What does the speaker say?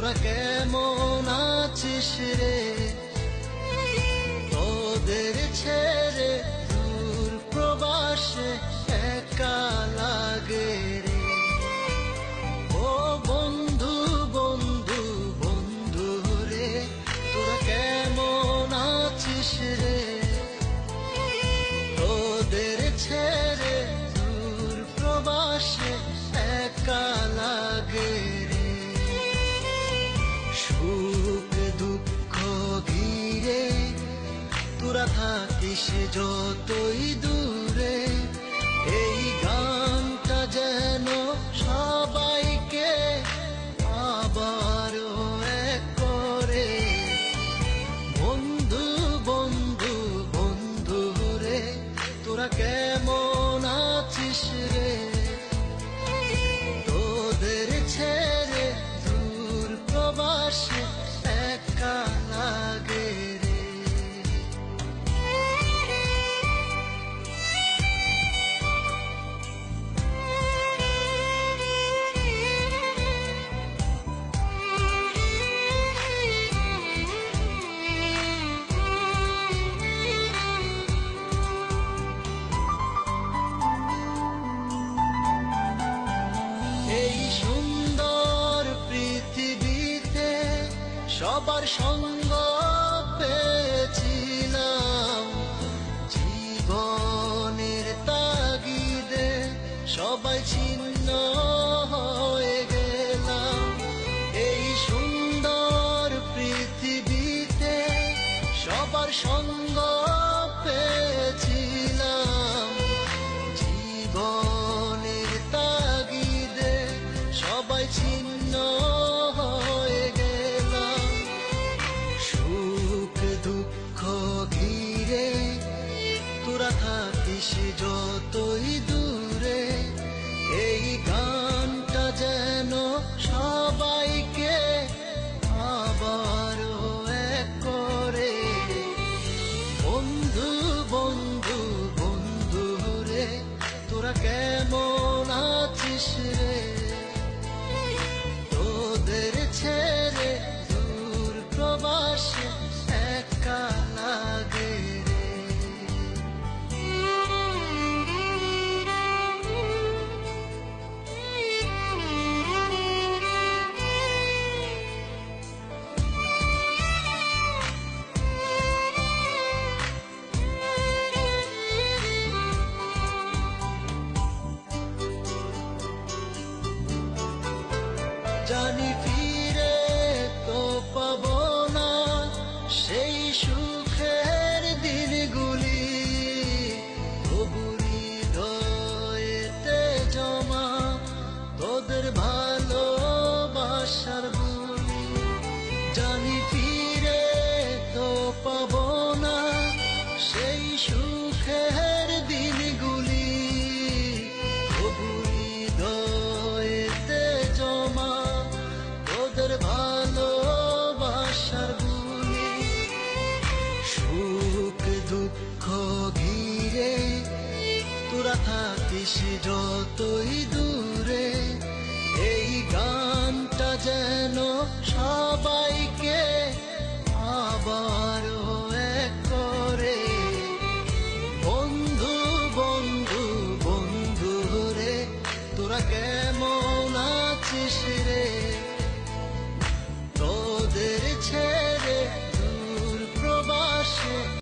তোরা কেমন আছিস রে? তোদের ছেড়ে দূর প্রবাসে একা লাগে রে। ও বন্ধু বন্ধু বন্ধু রে, তোরা কেমন আছিস রে? তোদের ছেড়ে দূর প্রবাসে একা লাগে রে। সুখ দুঃখ ঘিরে তোরা থাকিস যতই দূরে, এই গানটা যেন সবাইকে আবারও এক করে। বন্ধু বন্ধু বন্ধু রে, তোরা কেমন আছিস রে? তোদের ছেড়ে দূর প্রবাসে একা লাগে রে। এই সুন্দর পৃথিবীতে সবার সঙ্গ পেয়েছিলাম, জীবনের তাগিদে সবাই ছিন্ন হয়ে গেলাম। এই সুন্দর পৃথিবীতে সবার সঙ্গ পেয়েছিলাম, জীবনের তাগিদে সবাই ছিন্ন হয়ে গেলাম। সুখ দুঃখ ঘিরে তোরা থাকিস যতই দূরে, এই গানটা যেন সবাইকে আবারও এক করে। বন্ধু বন্ধু বন্ধু রে, তোরা কেমন আছিস রে? তোদের ছেড়ে দূর প্রবাসে একা লাগে রে। জানি ফিরে তো পাবো না সেই সুখের দিনগুলি, তবু হৃদয়েতে জমা তোদের ভালোবাসার বুলি। জানি ফিরে তো পাবো না সেই সুখের দিনগুলি, তবু হৃদয়েতে জমা তোদের ভালোবাসার বুলি। সুখ দুঃখ ঘিরে তোরা থাকিস যতই দূরে, এই গানটা যেন সবাইকে আবারও এক করে। বন্ধু বন্ধু বন্ধু রে, তোরা